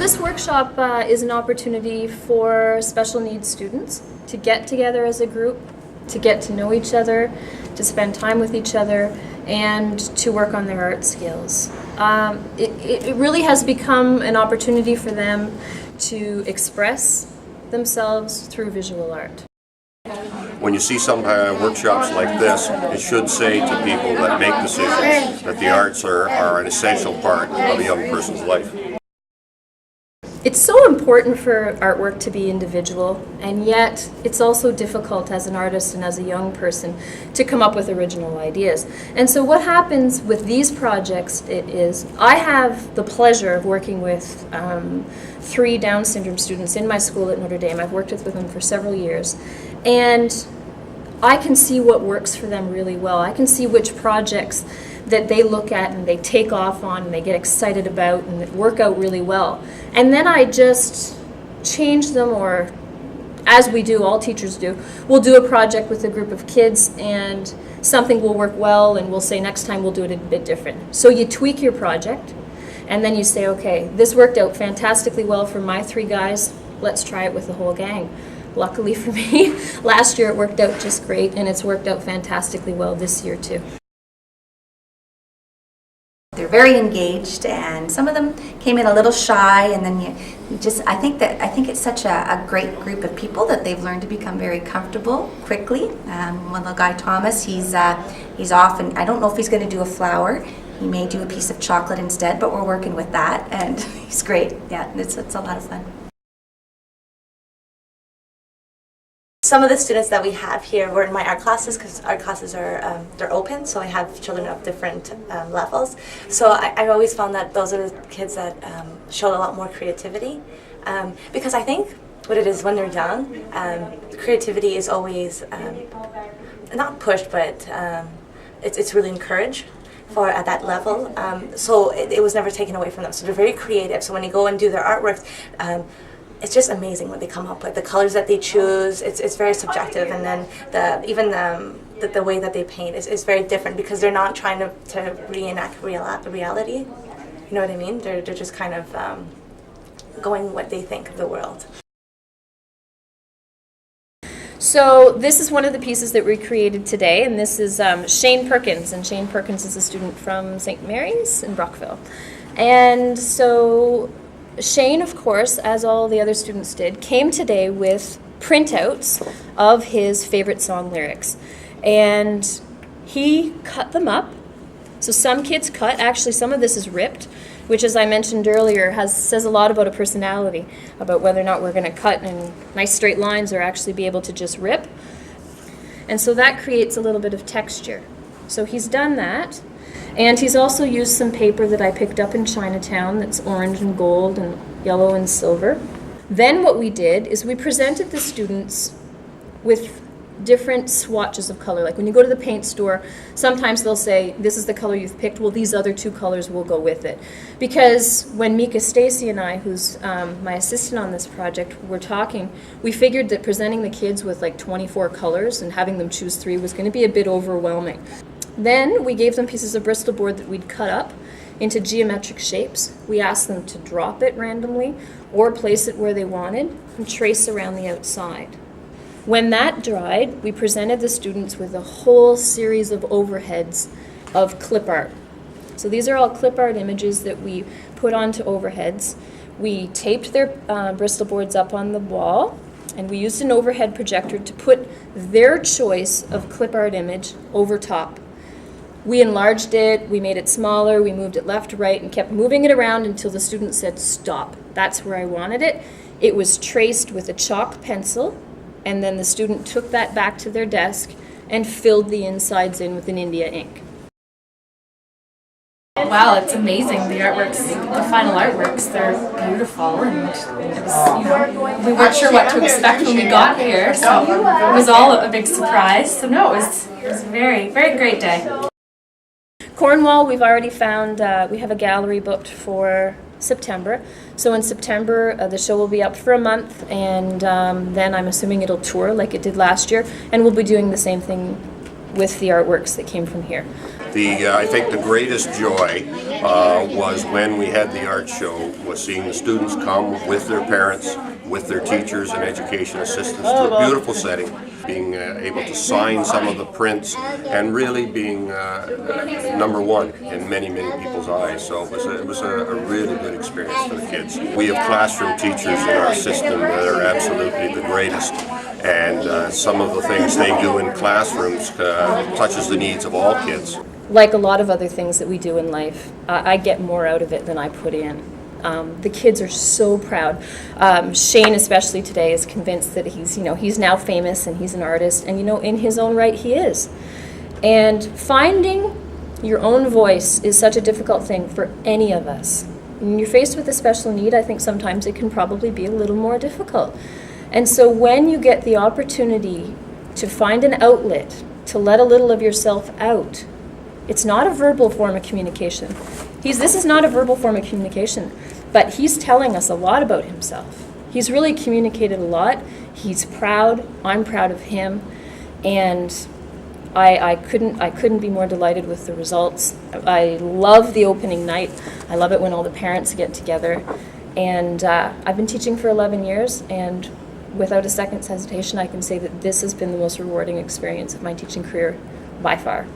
this workshop is an opportunity for special needs students to get together as a group, to get to know each other, to spend time with each other, and to work on their art skills. It really has become an opportunity for them to express themselves through visual art. When you see some workshops like this, it should say to people that make decisions that the arts are an essential part of a young person's life. It's so important for artwork to be individual, and yet it's also difficult as an artist and as a young person to come up with original ideas. And so what happens with these projects is I have the pleasure of working with 3 Down syndrome students in my school at Notre Dame. I've worked with them for several years, and I can see what works for them really well. I can see which projects that they look at and they take off on and they get excited about and that work out really well. And then I just change them, or as we do, all teachers do, we'll do a project with a group of kids and something will work well and we'll say next time we'll do it a bit different. So you tweak your project and then you say, okay, this worked out fantastically well for my 3 guys, let's try it with the whole gang. Luckily for me, last year it worked out just great, and it's worked out fantastically well this year too. They're very engaged, and some of them came in a little shy, and then you just, I think it's such a great group of people that they've learned to become very comfortable quickly. One little guy, Thomas, he's off, and I don't know if he's going to do a flower. He may do a piece of chocolate instead, but we're working with that, and he's great. Yeah, it's a lot of fun. Some of the students that we have here were in my art classes, because art classes are they're open, so I have children of different levels. So I've always found that those are the kids that show a lot more creativity, because I think what it is when they're young, creativity is always not pushed, but it's really encouraged for at that level. So it was never taken away from them. So they're very creative. So when they go and do their artwork, it's just amazing what they come up with. The colors that they choose, it's very subjective, and then the way that they paint is very different, because they're not trying to reenact reality. You know what I mean? They're just kind of going what they think of the world. So this is one of the pieces that we created today, and this is Shane Perkins, and Shane Perkins is a student from St. Mary's in Brockville. And so Shane, of course, as all the other students did, came today with printouts of his favorite song lyrics. And he cut them up. So some kids cut, actually some of this is ripped, which, as I mentioned earlier, says a lot about a personality, about whether or not we're going to cut in nice straight lines or actually be able to just rip. And so that creates a little bit of texture. So he's done that. And he's also used some paper that I picked up in Chinatown that's orange and gold and yellow and silver. Then what we did is we presented the students with different swatches of color. Like when you go to the paint store, sometimes they'll say, this is the color you've picked, well, these other 2 colors will go with it. Because when Mika Stacy and I, who's my assistant on this project, were talking, we figured that presenting the kids with like 24 colors and having them choose 3 was going to be a bit overwhelming. Then we gave them pieces of Bristol board that we'd cut up into geometric shapes. We asked them to drop it randomly or place it where they wanted and trace around the outside. When that dried, we presented the students with a whole series of overheads of clip art. So these are all clip art images that we put onto overheads. We taped their Bristol boards up on the wall, and we used an overhead projector to put their choice of clip art image over top. We enlarged it, we made it smaller, we moved it left to right, and kept moving it around until the student said, stop, that's where I wanted it. It was traced with a chalk pencil, and then the student took that back to their desk and filled the insides in with an India ink. Wow, it's amazing. The artworks, the final artworks, they're beautiful, and it was, we weren't sure what to expect when we got here, so it was all a big surprise. So no, it was a very, very great day. Cornwall, we've already found, we have a gallery booked for September. So in September, the show will be up for a month, and then I'm assuming it'll tour like it did last year, and we'll be doing the same thing with the artworks that came from here. I think the greatest joy was when we had the art show, was seeing the students come with their parents, with their teachers and education assistants to a beautiful setting, being able to sign some of the prints, and really being number one in many, many people's eyes. So it was a really good experience for the kids. We have classroom teachers in our system that are absolutely the greatest. And some of the things they do in classrooms touches the needs of all kids. Like a lot of other things that we do in life, I get more out of it than I put in. The kids are so proud. Shane, especially today, is convinced that he's now famous and he's an artist, and in his own right he is. And finding your own voice is such a difficult thing for any of us. When you're faced with a special need, I think sometimes it can probably be a little more difficult. And so when you get the opportunity to find an outlet, to let a little of yourself out, it's not a verbal form of communication. This is not a verbal form of communication, but he's telling us a lot about himself. He's really communicated a lot. He's proud. I'm proud of him. And I couldn't be more delighted with the results. I love the opening night. I love it when all the parents get together. And I've been teaching for 11 years, and without a second's hesitation, I can say that this has been the most rewarding experience of my teaching career by far.